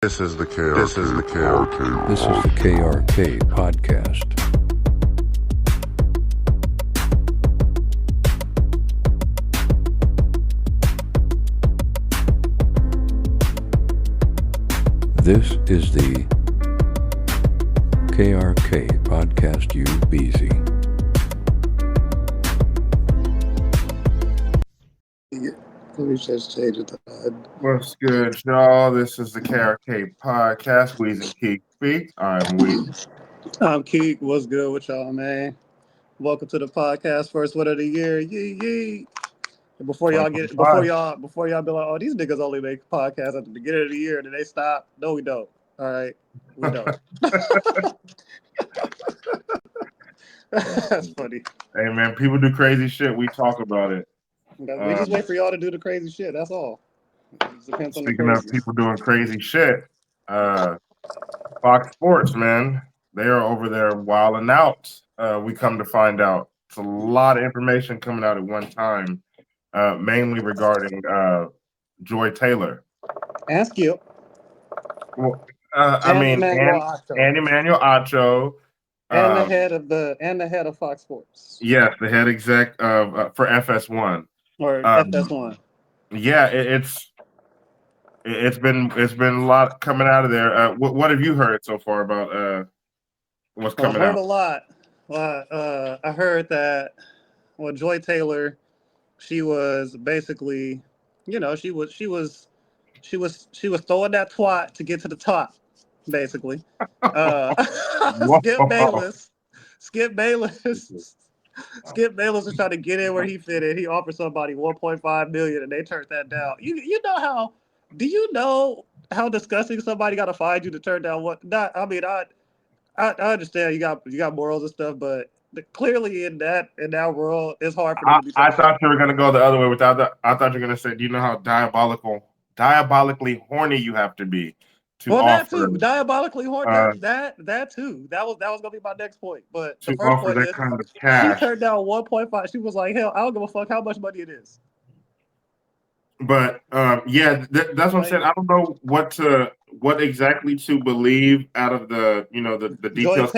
This is the KRK. This is the KRK. This is the KRK podcast. This is the KRK podcast, you busy. Let me just change it. What's good, y'all? This is the KRK podcast. Weez and Keek speak. I'm Weez. I'm Keek. What's good with y'all, man? Welcome to the podcast. First one of the year. Yee yee. And before y'all be like, oh, these niggas only make podcasts at the beginning of the year, and then they stop. No, we don't. All right, we don't. That's funny. Hey, man, people do crazy shit. We talk about it. We just wait for y'all to do the crazy shit. That's all. It depends on the Speaking of people doing crazy shit, Fox Sports, man, they are over there wilding out. We come to find out. It's a lot of information coming out at one time, mainly regarding Joy Taylor. And Skip. Well, Andy Manuel Acho. And the head of Fox Sports. Yes, the head exec of for FS1 or FS1. Yeah, it's been a lot coming out of there. What have you heard so far about what's coming out? I heard a lot. I heard that Joy Taylor, she was basically, she was throwing that twat to get to the top, basically. Skip Bayless is trying to get in where he fit in. He offered somebody $1.5 million, and they turned that down. Do you know how disgusting somebody got to find you to turn down what? I understand you got morals and stuff, but clearly in that world, it's hard for them to be. I thought you were gonna go the other way without that. I thought you were gonna say, do you know how diabolically horny you have to be to offer? That too, diabolically horny. That too. That was gonna be my next point. But the first point is, kind of cash. She turned down 1.5. She was like, hell, I don't give a fuck how much money it is. But that's what I'm saying. I don't know what exactly to believe out of the the details.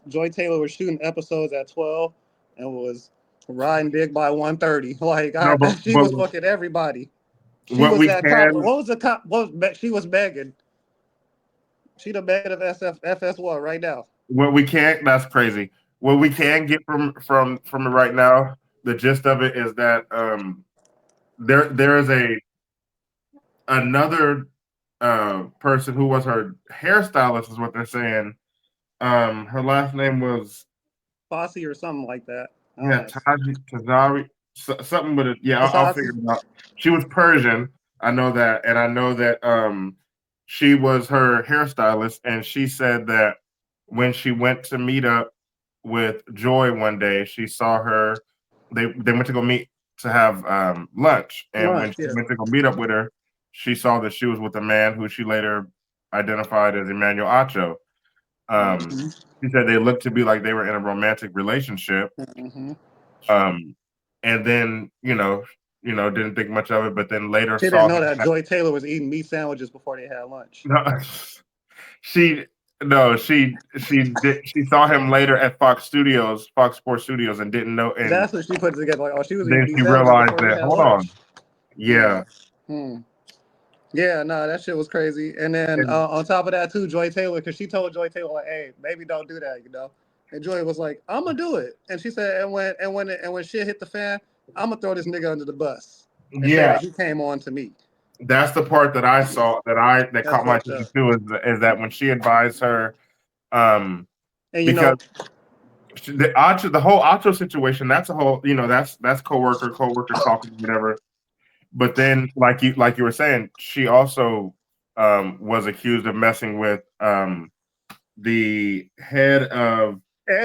Joy Taylor was shooting episodes at 12 and was riding big by 1:30. She was fucking everybody. She was Megan. She the Megan of FS1 right now. That's crazy. What we can get from it right now, the gist of it is that there is another person who was her hairstylist, is what they're saying. Her last name was Fossey or something like that. Tazari, something with it. Yeah, I'll figure it out. She was Persian. I know that, and I know that she was her hairstylist, and she said that when she went to meet up with Joy one day, she saw her. They went to go meet to have lunch, and when she went to go meet up with her, she saw that she was with a man who she later identified as Emmanuel Acho. She said they looked to be like they were in a romantic relationship, and then didn't think much of it, but then later she didn't know that Joy Taylor was eating meat sandwiches before they had lunch. She saw him later at Fox Sports Studios, and didn't know. And that's what she put together. She was. Then she realized that. Hold on. Yeah. Yeah, no, that shit was crazy. And then on top of that too, Joy Taylor, because she told Joy Taylor like, "Hey, maybe don't do that," And Joy was like, "I'm gonna do it." And she said, "And when shit hit the fan, I'm gonna throw this nigga under the bus." And he came on to me. That's the part that I saw that caught my attention too, is that when she advised her, the whole Acho situation, that's a whole, that's coworker talking, whatever. But then, like you were saying, she also was accused of messing with the head of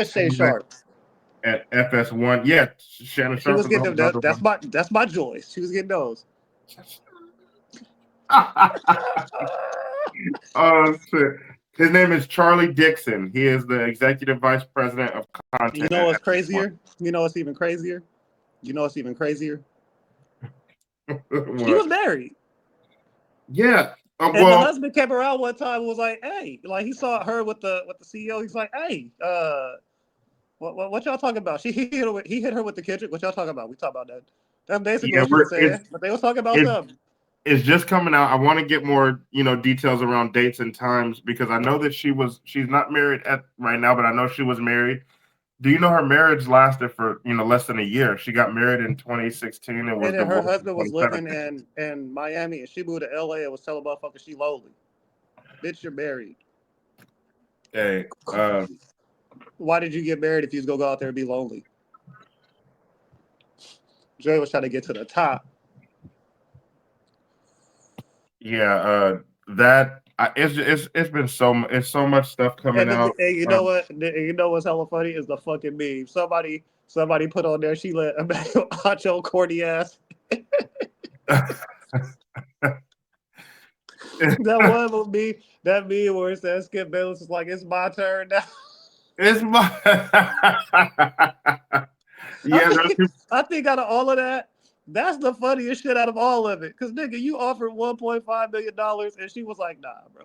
Shay Sharp at FS1. Yeah, Shannon Sharp. She was getting that's my Joy. She was getting those. Oh shit! His name is Charlie Dixon. He is the executive vice president of content. You know what's crazier? You know what's even crazier? She was married. Yeah. And the husband came around one time and was like, "Hey," like he saw her with the CEO. He's like, "Hey, what y'all talking about?" He hit her with the Kendrick. What y'all talking about? We talk about that. That's basically what she was saying. But they was talking about something. It's just coming out. I want to get more, details around dates and times because I know that she's not married right now, but I know she was married. Do you know her marriage lasted for less than a year? She got married in 2016 and was And her divorced husband in was living 2017. in Miami, and she moved to LA and was telling motherfuckers she lonely. Bitch, you're married. Hey, why did you get married if you was gonna go out there and be lonely? Jay was trying to get to the top. Yeah, it's been so much stuff coming out. And you know what? You know what's hella funny is the fucking meme. Somebody put on there. She let Emmanuel Acho corny ass. That one will be that meme where it says Skip Bayless is like, "It's my turn now." It's my yeah. I think out of all of that, that's the funniest shit out of all of it. Cause nigga, you offered $1.5 million, and she was like, "Nah, bro."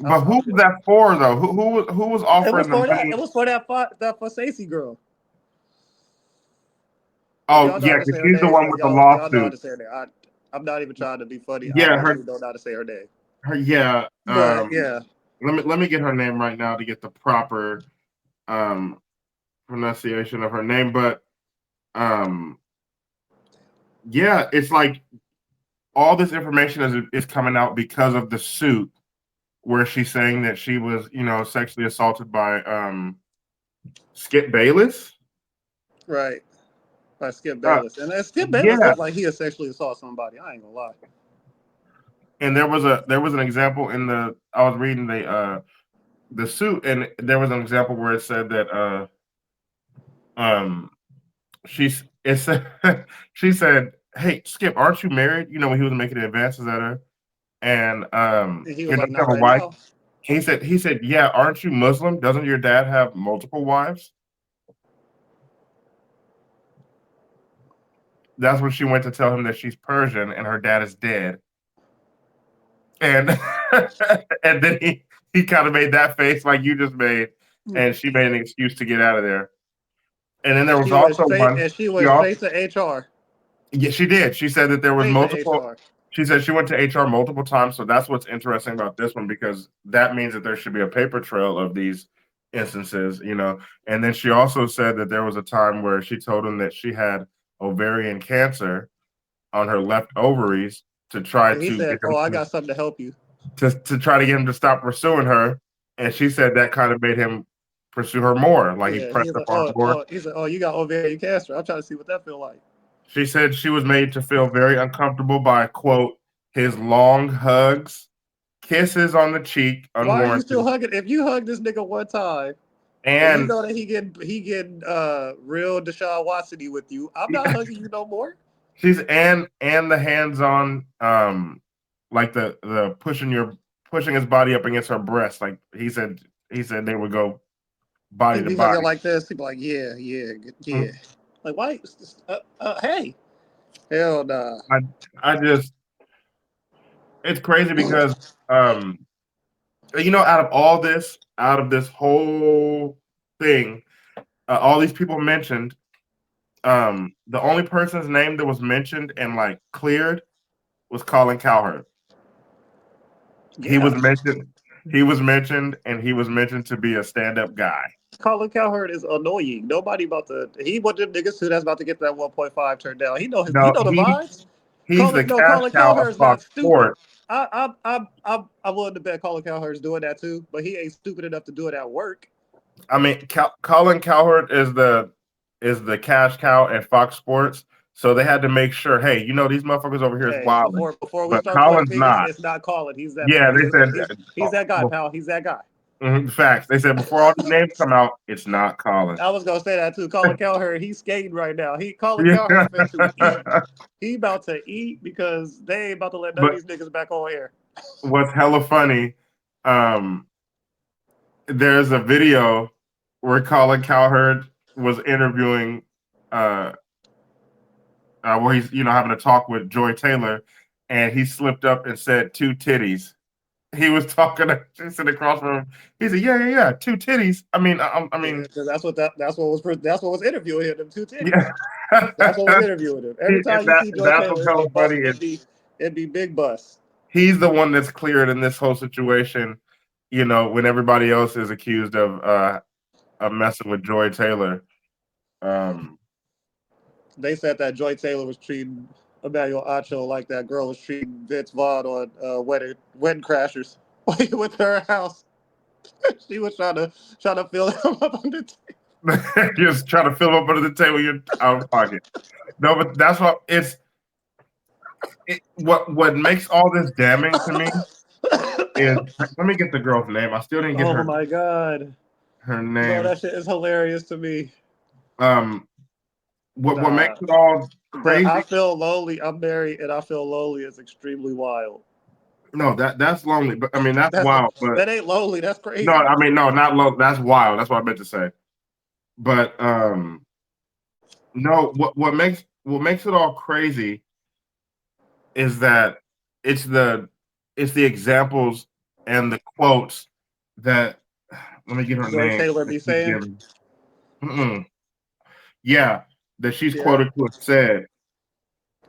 But who was that for though? Who was offering the money? It was for that for Stacey girl. Oh Y'all know yeah, how to say because her she's the name. one with the Y'all know how lawsuit. to say her name. I'm not even trying to be funny. Yeah, I actually don't know how to say her name. Yeah. But yeah. Let me get her name right now to get the proper pronunciation of her name. But yeah, it's like all this information is coming out because of the suit where she's saying that she was, sexually assaulted by Skip Bayless. Right. By Skip Bayless. And Skip Bayless Yeah. looked like he sexually assaulted somebody. I ain't gonna lie. And there was an example in I was reading the suit, and there was an example where it said that she she said, "Hey Skip, aren't you married?" When he was making advances at her, and he was like, have "Not a right wife. now." He said, "Yeah, aren't you Muslim? Doesn't your dad have multiple wives?" That's when she went to tell him that she's Persian and her dad is dead. And and then he kind of made that face like you just made, and she made an excuse to get out of there. And then there was also one. She went straight to HR. Yeah, she did. She said that there was Straight multiple. to HR. She said she went to HR multiple times. So that's what's interesting about this one because that means that there should be a paper trail of these instances, And then she also said that there was a time where she told him that she had ovarian cancer on her left ovaries to try And he to said, get "Oh, him I got something to help you." to try to get him to stop pursuing her. And she said that kind of made him pursue her more. Like he Yeah, pressed he's up like, on her more. he said, "Oh, you got ovarian cancer. I'm trying to see what that feel like." She said she was made to feel very uncomfortable by, quote, his long hugs, kisses on the cheek, Why are you still unwarranted. hugging? If you hug this nigga one time and you And know that he getting real Deshaun Watson with you, I'm not hugging you no more. she's and the hands on like the pushing his body up against her breast. Like he said they would go body He'd to be body. hugging like this. He'd be like, "Yeah, yeah, yeah." Mm-hmm. Like, why? Hey, hell nah. I just it's crazy because um out of this whole thing, all these people mentioned, the only person's name that was mentioned and like cleared was Colin Cowherd. He Yeah, was mentioned. He was mentioned, and he was mentioned to be a stand-up guy. Colin Cowherd is annoying. Nobody about to. He one of them niggas who that's about to get that 1.5 turned down. He know his. He No, know the vibes. he's the cash Colin cow of Cowherd's not Fox stupid. Sports. I'm willing to bet Colin Cowherd's doing that too, but he ain't stupid enough to do it at work. I mean, Colin Cowherd is the cash cow at Fox Sports, so they had to make sure. Hey, these motherfuckers over here is Hey, wild, before we but start pointing Colin's fingers, not. it's not Colin. Yeah, they said He's that guy, pal. He's that guy. Facts. They said before all these names come out, it's not Colin. I was gonna say that too. Colin Cowherd, he's skating right now. Colin Yeah. Cowherd's fit to eat. He about to eat because they ain't about to let none of these niggas back on air. What's hella funny, there's a video where Colin Cowherd was interviewing, where he's having a talk with Joy Taylor, and he slipped up and said two titties. he was talking to she sitting across from him. He said, yeah, 2 titties. I mean, I mean, because that's what was interviewing him. Them 2 titties. yeah. That's what was interviewing him. Every time you see Joy That's what Taylor, felt funny. it'd be big bus. He's the one that's cleared in this whole situation. You know, when everybody else is accused of messing with Joy Taylor. They said that Joy Taylor was treating Emmanuel Acho like that girl was treating Vince Vaughn on Wedding Crashers with her house. She was trying to fill him up on the table. Just trying to fill up under the table. You're out of pocket. No, but that's what what makes all this damning to me is. Let me get the girl's name. I still didn't get Oh my god, her bro, name. that shit is hilarious to me. What makes it all crazy? I feel lonely. I'm married, and I feel lonely is extremely wild. No, that's lonely, but I mean that's wild. But that ain't lonely. That's crazy. no, I mean no, not low. That's wild. That's what I meant to say. But no, what makes it all crazy is that it's the examples and the quotes that let me get her Joy name. Taylor be saying. Yeah, that she's quoted to have said.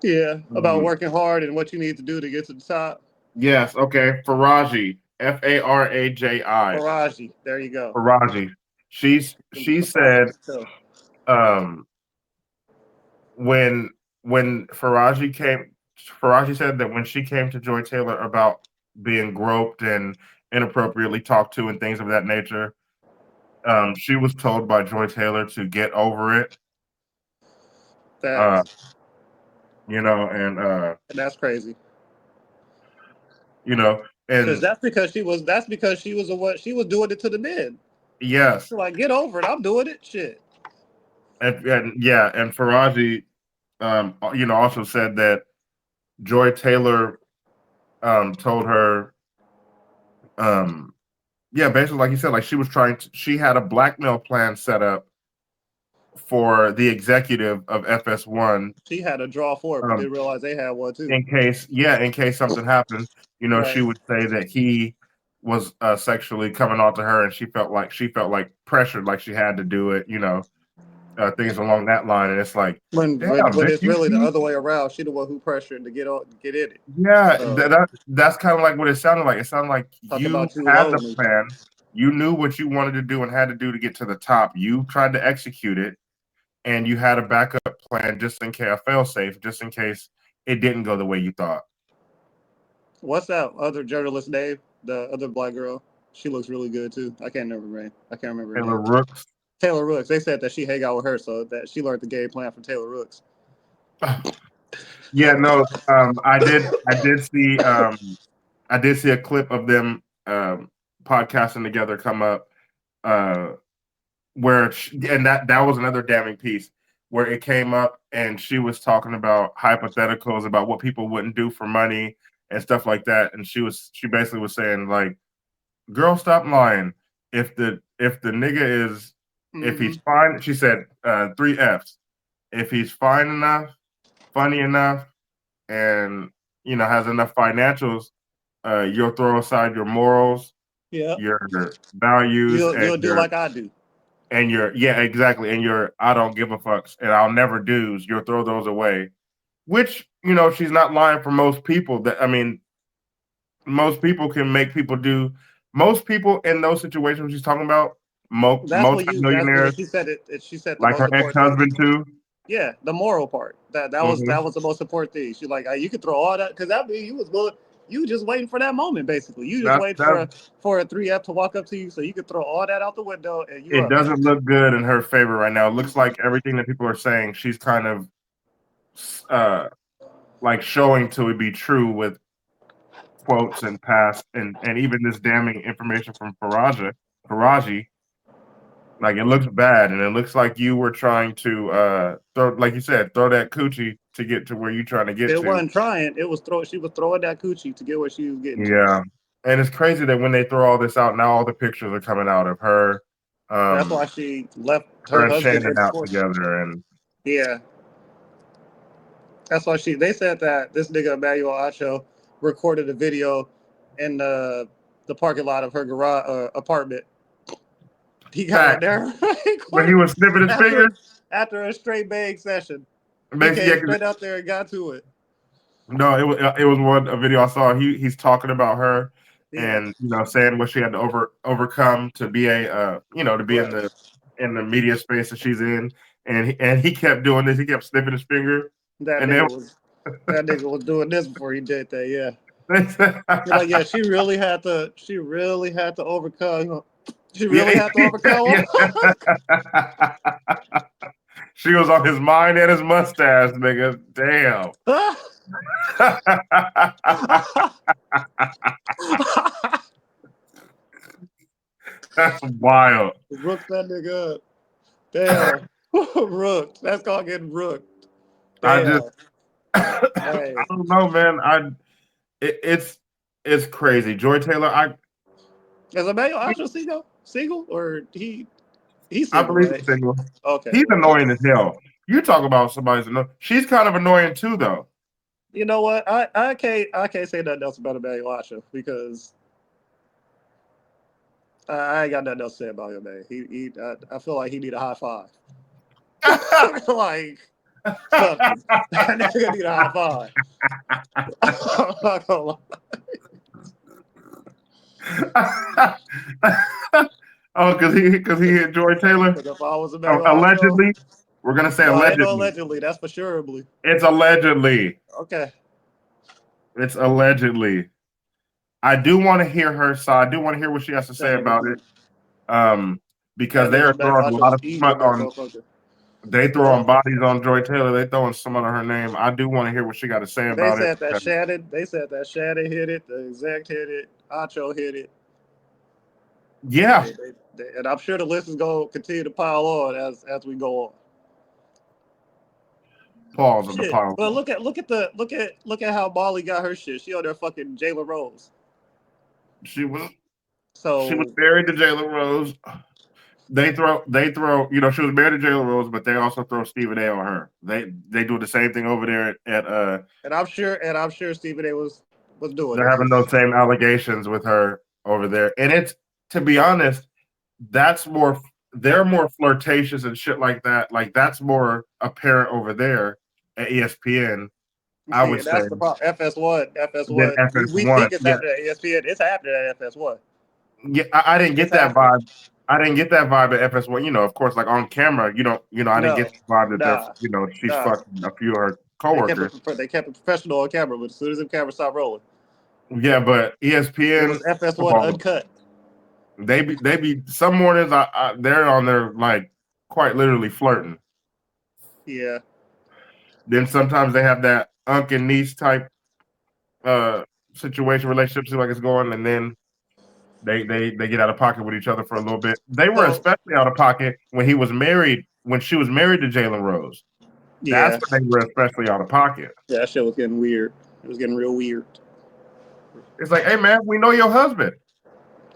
Yeah, about working hard and what you need to do to get to the top. Yes, okay. Faraji, Faraji. Faraji, there you go. Faraji. She said, when Faraji said that when she came to Joy Taylor about being groped and inappropriately talked to and things of that nature, she was told by Joy Taylor to get over it. You know, and that's crazy. You know, and that's because she was she was doing it to the men. Yes. So like, get over it. I'm doing it. Shit. And Faraji, also said that Joy Taylor, told her, basically, like you said, like she had a blackmail plan set up for the executive of FS1. She had a draw for it, but didn't realize they had one too. In case something happened, right. She would say that he was sexually coming on to her, and she felt like pressured, like she had to do it. Things along that line, and it's like when it's really the other way around. She the one who pressured to get in it. Yeah, so, that's kind of like what it sounded like. It sounded like you had the plan, you knew what you wanted to do and had to do to get to the top. You tried to execute it, and you had a backup plan just in case, a fail-safe, just in case it didn't go the way you thought. What's that other journalist name? The other black girl. She looks really good too. I can't remember her name. Taylor Rooks. Taylor Rooks. They said that she hang out with her, so that she learned the game plan from Taylor Rooks. Yeah, no, I did see a clip of them podcasting together come up, where that was another damning piece where it came up and she was talking about hypotheticals about what people wouldn't do for money and stuff like that, and she basically was saying like, girl, stop lying. If the nigga is if he's fine, she said 3 F's. If he's fine enough, funny enough, and has enough financials, you'll throw aside your morals, your values, you'll do like I do. And exactly. And your I don't give a fucks and I'll never do's, you'll throw those away. Which, she's not lying for most people. Most people can make people do. Most people in those situations she's talking about, multi-millionaires. She said it. She said like her ex-husband too. Yeah, the moral part. That was the most important thing. She's like, you could throw all that because that means you were just waiting for that moment. Basically, you just waiting for a 3F to walk up to you, so you could throw all that out the window. And it doesn't look good in her favor right now. It looks like everything that people are saying, she's kind of like showing to be true with quotes and past and even this damning information from Faraji. Like, it looks bad, and it looks like you were trying to throw, like you said, throw that coochie to get to where you're trying to get to. It wasn't trying. It was she was throwing that coochie to get where she was getting. Yeah, and it's crazy that when they throw all this out, now all the pictures are coming out of her. That's why she left her husband Shannon out together, and that's why they said that this nigga Emmanuel Acho recorded a video in the the parking lot of her garage apartment. He got in Fact. there When he was snipping his fingers. after a straight bang session. He Basically, came straight out there and got to it. No, it was a video I saw. He's talking about her Yeah. and saying what she had to overcome to be to be Right. in the media space that she's in, and he kept doing this. He kept sniffing his finger, That and nigga was doing this before he did that. Yeah. then You're like, yeah, she really had to overcome. She yeah, really had to overcome. yeah. She was on his mind and his mustache, nigga. Damn. That's wild. Rook that nigga up. Damn. Rook. That's called getting rooked. I Damn. just Hey. I don't know, man. It's crazy. Joy Taylor, Is Emmanuel Acho single? Single? Or he's I single, believe right? he's single. Okay. He's Well, annoying as hell. You talk about somebody's annoying. She's kind of annoying too, though. you know what? I can't say nothing else about Emmanuel Acho because I ain't got nothing else to say about him, man. I feel like he need a high five. Like something. That nigga need a high five. I'm not gonna lie. Oh, because he hit Joy Taylor. Because if I was Emmanuel Acho, Allegedly, we're gonna say no, ain't no allegedly. allegedly. That's for sureably. It's allegedly. Okay. It's allegedly. I do want to hear her side. I do want to hear what she has to say about it. Because they are throwing a lot of smut on. They throwing bodies on Joy Taylor. They throwing someone on her name. I do want to hear what she got to say about it. They said that Shannon hit it. The exec hit it. Acho hit it. Yeah. And I'm sure the list is going to continue to pile on as we go on. Pause on the pile. But look at how Molly got her shit. She on there fucking Jayla Rose. She was So married to Jayla Rose. They throw, she was married to Jayla Rose, but they also throw Stephen A on her. They do the same thing over there at and I'm sure Stephen A was doing they're it. having those same allegations with her over there. And it's, to be honest, they're more flirtatious and shit like that. Like that's more apparent over there at ESPN. I would say that's the problem. FS1. Than We FS1. think it's happening at ESPN. It's happening at FS1. Yeah, I didn't get that vibe. I didn't get that vibe at FS1. Of course, like on camera, I didn't get the vibe that she's fucking a few of her coworkers. They kept it professional on camera, but as soon as the camera stopped rolling, yeah. But ESPN, it was FS1 uncut. They be some mornings they're on there like quite literally flirting. Yeah. Then sometimes they have that uncle and niece type situation, relationship, see like it's going, and then they get out of pocket with each other for a little bit. They were especially out of pocket when she was married to Jalen Rose. Yeah. That's when they were especially out of pocket. Yeah, that shit was getting weird. It was getting real weird. It's like, hey man, we know your husband.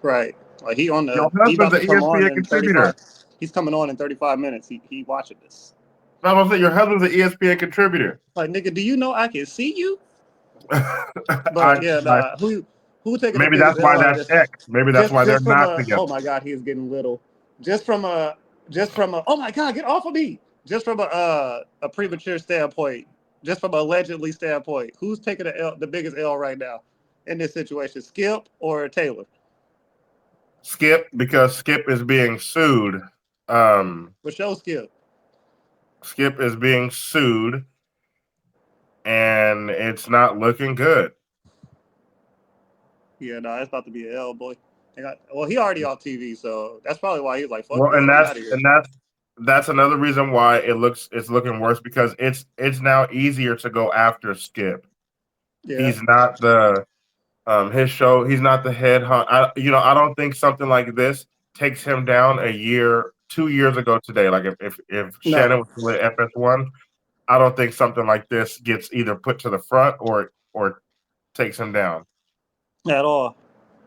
Right. Like he on the your husband's an ESPN contributor. He's coming on in 35 minutes. He watching this. I was saying your husband's an ESPN contributor. Like nigga, do you know I can see you? But who taking maybe that's why that's X. Maybe that's why they're not together. Oh my god, he is getting little. Just from a oh my god, get off of me. Just from a premature standpoint, just from an allegedly standpoint, who's taking the biggest L right now in this situation? Skip or Taylor? Skip, because Skip is being sued. For sure, Skip. Skip is being sued, and it's not looking good. Yeah, no, it's about to be an L, boy. He already off TV, so that's probably why he's like, "Fuck well, this, that's another reason why it's looking worse, because it's now easier to go after Skip. Yeah. He's not the his show. He's not the head hunt. I don't think something like this takes him down 2 years ago today. Like if Shannon was with FS1, I don't think something like this gets either put to the front or takes him down at all.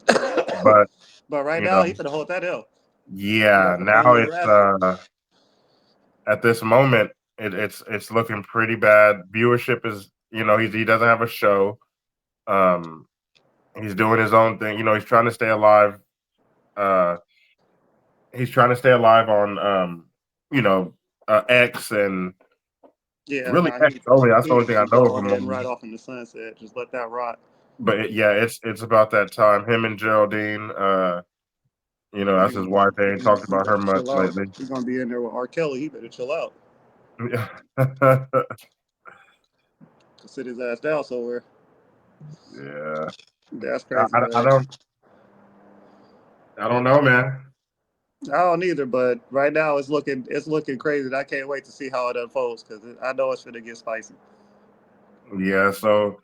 But right now he's gonna hold that L. Yeah, now it's at this moment it's looking pretty bad. Viewership is he doesn't have a show. He's doing his own thing. He's trying to stay alive. He's trying to stay alive on X and Yeah, really nah, X only. That's the he only thing needs I to know go of him ahead and on. ride off in the sunset. Just let that rot. But it's about that time. Him and Geraldine, that's his wife. They ain't talked He about her better much chill out. lately. He's gonna be in there with R. Kelly. He better chill out. Sit his ass down somewhere. Yeah. That's crazy, I man. don't know, man. I don't either, but right now it's looking crazy. And I can't wait to see how it unfolds because I know it's gonna get spicy. Yeah. So,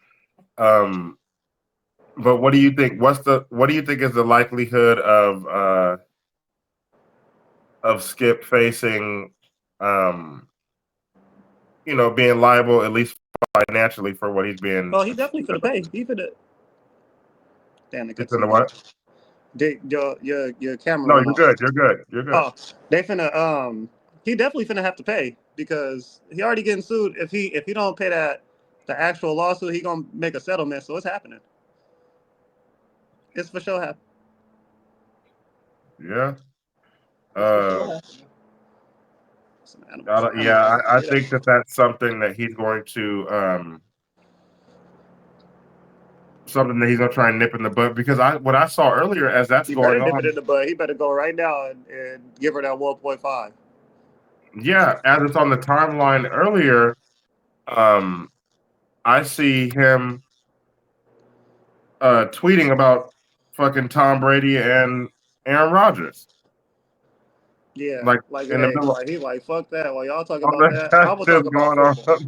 but what do you think? What do you think is the likelihood of Skip facing, um, being liable at least financially for what he's being Oh, he definitely accused finna of? pay. He finna. Damn, they It's couldn't in see the me. what? Your camera No, went you're off. good. You're good. You're good. Oh, they finna he definitely finna have to pay because he already getting sued. If he don't pay the actual lawsuit, he gonna make a settlement. So it's happening. It's for sure happening. Yeah. It's for sure Uh, happening. Some animals. I think that's something that he's going to something that he's gonna try and nip in the bud because what I saw earlier as that's He better going dip it on. in the bud. He better go right now and give her that 1.5. Yeah, as it's on the timeline earlier, um, I see him tweeting about fucking Tom Brady and Aaron Rodgers. Yeah, Like like it in the ain't middle like he like fuck that. While y'all talk of about that, that's I'm gonna talk just about going on. football.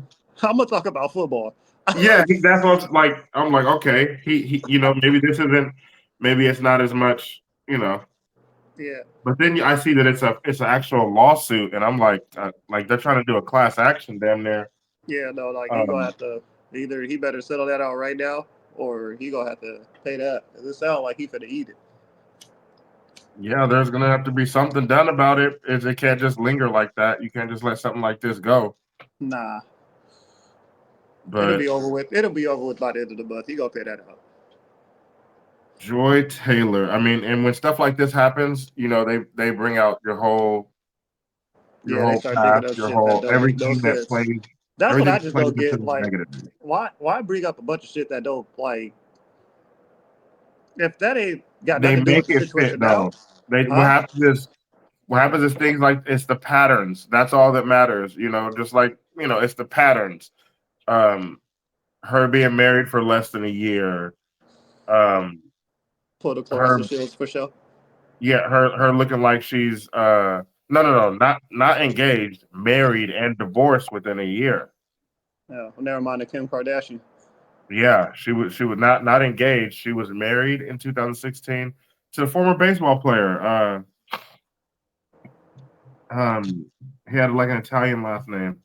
I'm gonna talk about football. Yeah, that's what's like. I'm like, okay, he maybe this isn't, maybe it's not as much, Yeah, But then I see that it's an actual lawsuit, and I'm like they're trying to do a class action damn near. yeah, no, like he gonna Um, have to either he better settle that out right now or he gonna have to pay that. 'Cause it sounds like he finna eat it. yeah, there's gonna have to be something done about it. It can't just linger like that. You can't just let something like this go. Nah, it'll But be over with. It'll be over with by the end of the month. He gonna pay that out. Joy Taylor, I mean, and when stuff like this happens, they bring out your Yeah, they whole start digging past, up your shit that whole don't make no everything that sense. plays, That's what everything I that just plays don't into get. this Like, negatively. why bring up a bunch of shit that don't like if that ain't got They nothing to do make with the it fit situation now, though. They huh? what happens is things like it's the patterns. That's all that matters. Just like it's the patterns. Um, her being married for less than a year. Um, Pull the Clarissa her Shields for sure. yeah, her looking like she's no, not engaged, married and divorced within a year. Yeah, well, never mind the Kim Kardashian. Yeah, she was not engaged. She was married in 2016 to a former baseball player. He had like an Italian last name.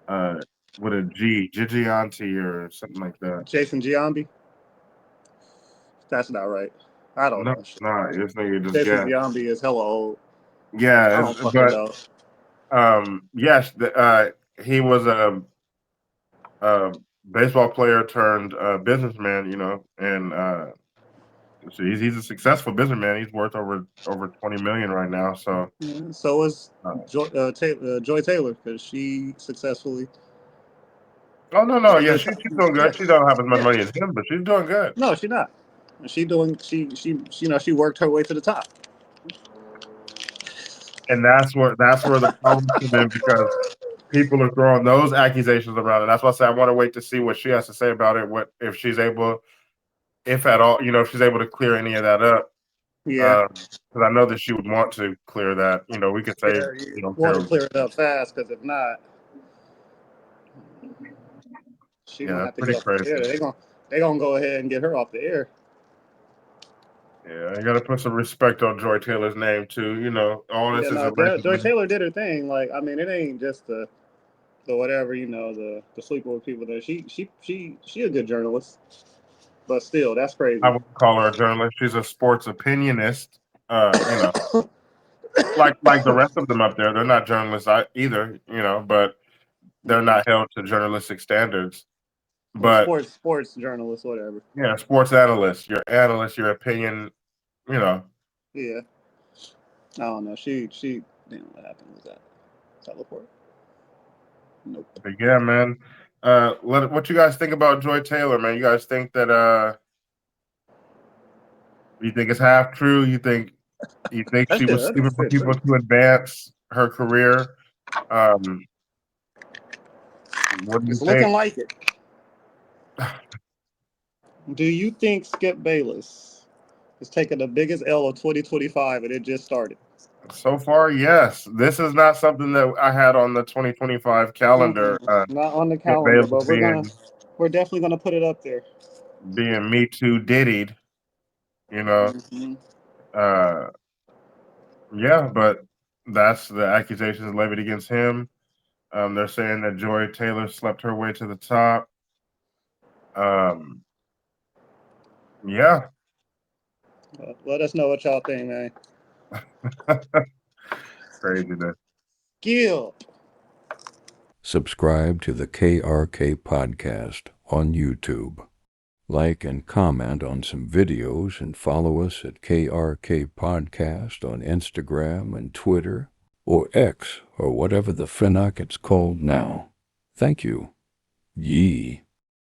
Uh, with a G, Gigianti or something like that. Jason Giambi. That's not right. I don't No, know. it's not. This nigga just Jason guessed. Giambi is hella old. I Yeah, don't fucking but know. yes, he was a baseball player turned businessman, and so he's a successful businessman. He's worth over 20 million right now. So, Yeah, so is uh, Joy Taylor because she successfully. oh no, yeah, she's doing Yeah, good. She don't have as much yeah. money as him, but she's doing good. No, she not. She doing. She worked her way to the top. And that's where the problems come in because people are throwing those accusations around, and that's why I say I want to wait to see what she has to say about it. What if she's able, if at all, if she's able to clear any of that up. Yeah, Because I know that she would want to clear that. We could say yeah. You we don't want to care. clear it up fast because if not, she Yeah, gonna that's have to get pretty off the air. crazy. They gonna go ahead and get her off the air. Yeah, I got to put some respect on Joy Taylor's name too. All this Yeah, is no, Joy allegedly. Taylor did her thing. Like, I mean, it ain't just the whatever, the sleeping with people there. She a good journalist, but still, that's I crazy. wouldn't call her a journalist. She's a sports opinionist. Like the rest of them up there, they're not journalists either. But they're not held to journalistic standards. Or but sports journalist, whatever. yeah, sports analyst, your opinion, you know. Yeah. I don't know. She damn, what happened with that? Teleport. Nope. But yeah, man. What you guys think about Joy Taylor, man? You guys think that you think it's half true? You think That's she was good. sleeping That's for it. people True. to advance her career? What do you It's looking think? like it. Do you think Skip Bayless is taking the biggest L of 2025 and it just started? So far, yes. This is not something that I had on the 2025 calendar. Not on the Skip calendar, Bayless but we're definitely gonna put it up there. being Me Too Diddied, you know. Hmm. Uh, yeah, but that's the accusations levied against him. They're saying that Joy Taylor slept her way to the top. Um, yeah. Let us know what y'all think, man. Craziness. Gil. Subscribe to the KRK Podcast on YouTube. Like and comment on some videos and follow us at KRK Podcast on Instagram and Twitter, or X, or whatever the finnock it's called now. Thank you. Yee.